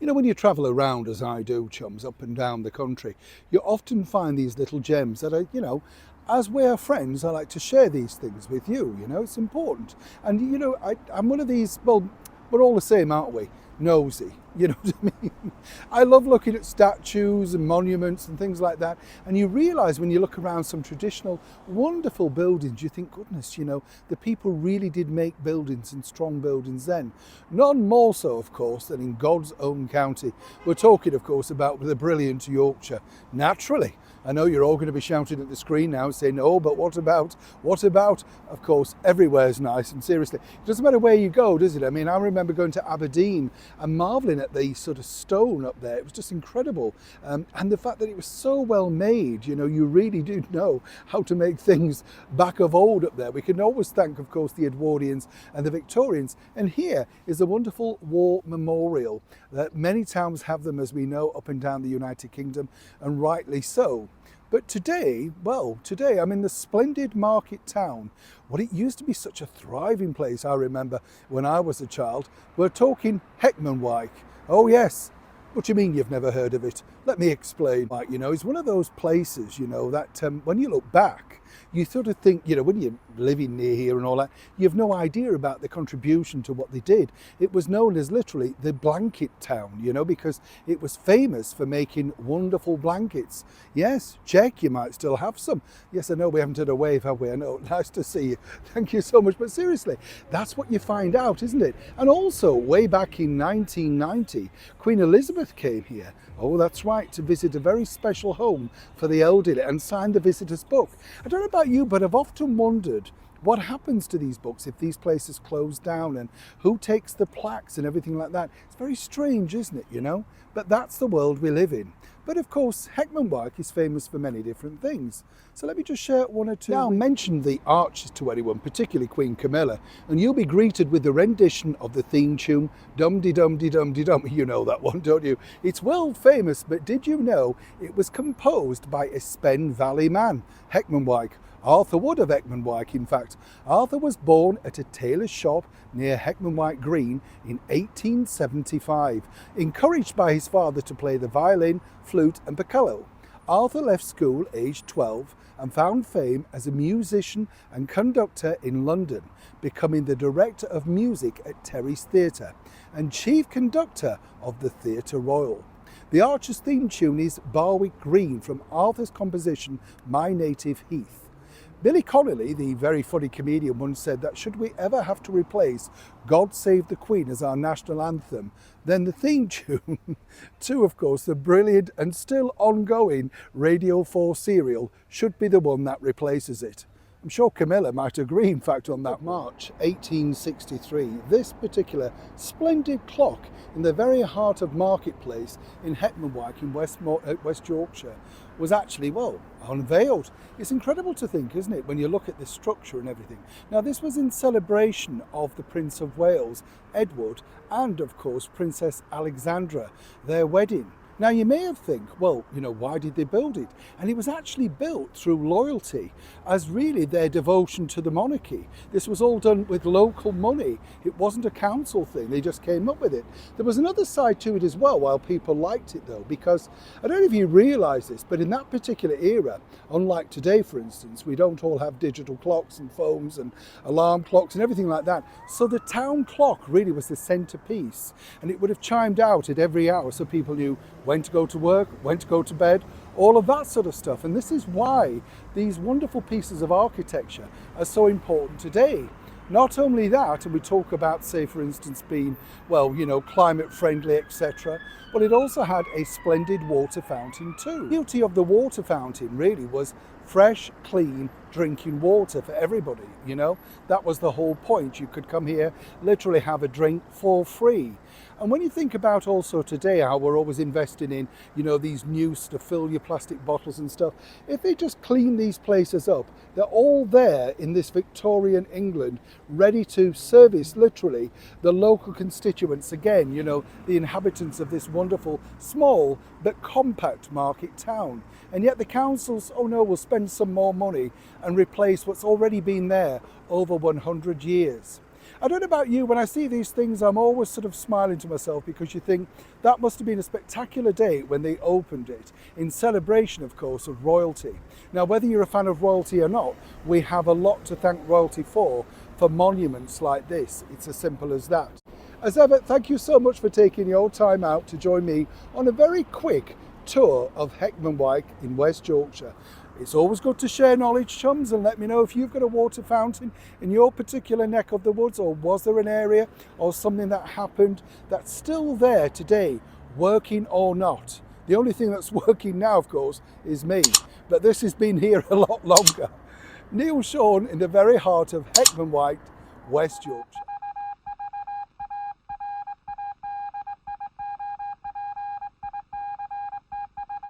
You know, when you travel around, as I do, chums, up and down the country, you often find these little gems that are, as we're friends, I like to share these things with you. It's important. And, I'm one of these, well, we're all the same, aren't we? Nosy. You know what I mean? I love looking at statues and monuments and things like that. And you realise when you look around some traditional, wonderful buildings, you think, goodness, the people really did make buildings and strong buildings then. None more so, of course, than in God's own county. We're talking, of course, about the brilliant Yorkshire. Naturally, I know you're all going to be shouting at the screen now saying, oh, but what about? Of course, everywhere's nice, and seriously, it doesn't matter where you go, does it? I mean, I remember going to Aberdeen and marvelling at the sort of stone up there. It was just incredible. And the fact that it was so well made, you really do know how to make things back of old up there. We can always thank, of course, the Edwardians and the Victorians. And here is a wonderful war memorial that many towns have them, as we know, up and down the United Kingdom, and rightly so. But today, I'm in the splendid market town. What it used to be such a thriving place, I remember when I was a child. We're talking Heckmondwike. Oh yes, what do you mean you've never heard of it? Let me explain. It's one of those places, that when you look back, you sort of think, when you're living near here and all that, you have no idea about the contribution to what they did. It was known as literally the blanket town, because it was famous for making wonderful blankets. Yes, check, you might still have some. Yes, I know we haven't had a wave, have we? I know, nice to see you. Thank you so much. But seriously, that's what you find out, isn't it? And also, way back in 1990, Queen Elizabeth came here. Oh, that's right, to visit a very special home for the elderly and sign the visitor's book. I don't know about you, but I've often wondered what happens to these books if these places close down, and who takes the plaques and everything like that. It's very strange, isn't it, But that's the world we live in. But of course, Heckmondwike is famous for many different things. So let me just share one or two. Now, I'll mention the archers to anyone, particularly Queen Camilla, and you'll be greeted with the rendition of the theme tune, Dum-de-dum-de-dum-de-dum. You know that one, don't you? It's world famous, but did you know it was composed by a Spen Valley man, Heckmondwike? Arthur Wood of Heckmondwike, in fact. Arthur was born at a tailor's shop near Heckmondwike Green in 1875. Encouraged by his father to play the violin, flute and piccolo, Arthur left school aged 12 and found fame as a musician and conductor in London, becoming the director of music at Terry's Theatre and chief conductor of the Theatre Royal. The Archers' theme tune is Barwick Green from Arthur's composition My Native Heath. Billy Connolly, the very funny comedian, once said that should we ever have to replace God Save the Queen as our national anthem, then the theme tune to, of course, the brilliant and still ongoing Radio 4 serial should be the one that replaces it. I'm sure Camilla might agree, in fact, on that. March 1863, this particular splendid clock in the very heart of Marketplace in Heckmondwike in West Yorkshire was actually, unveiled. It's incredible to think, isn't it, when you look at the structure and everything. Now, this was in celebration of the Prince of Wales, Edward, and, of course, Princess Alexandra, their wedding. Now, you may have think, why did they build it? And it was actually built through loyalty, as really their devotion to the monarchy. This was all done with local money. It wasn't a council thing. They just came up with it. There was another side to it as well, while people liked it, though, because I don't know if you realise this, but in that particular era, unlike today, for instance, we don't all have digital clocks and phones and alarm clocks and everything like that. So the town clock really was the centrepiece, and it would have chimed out at every hour so people knew when to go to work, when to go to bed, all of that sort of stuff. And this is why these wonderful pieces of architecture are so important today. Not only that, and we talk about, say, for instance, being, climate friendly, etc., but it also had a splendid water fountain too. The beauty of the water fountain really was fresh, clean drinking water for everybody, That was the whole point. You could come here, literally have a drink for free. And when you think about also today how we're always investing in, these new to fill your plastic bottles and stuff, if they just clean these places up, they're all there in this Victorian England, ready to service literally the local constituents again, the inhabitants of this wonderful, small but compact market town. And yet the councils, will spend some more money and replace what's already been there over 100 years. I don't know about you, when I see these things, I'm always sort of smiling to myself, because you think that must have been a spectacular day when they opened it, in celebration, of course, of royalty. Now, whether you're a fan of royalty or not, we have a lot to thank royalty for monuments like this. It's as simple as that. As ever, thank you so much for taking your time out to join me on a very quick tour of Heckmondwike in West Yorkshire. It's always good to share knowledge, chums, and let me know if you've got a water fountain in your particular neck of the woods, or was there an area or something that happened that's still there today, working or not. The only thing that's working now, of course, is me, but this has been here a lot longer. Neil Sean in the very heart of Heckmondwike, West Yorkshire.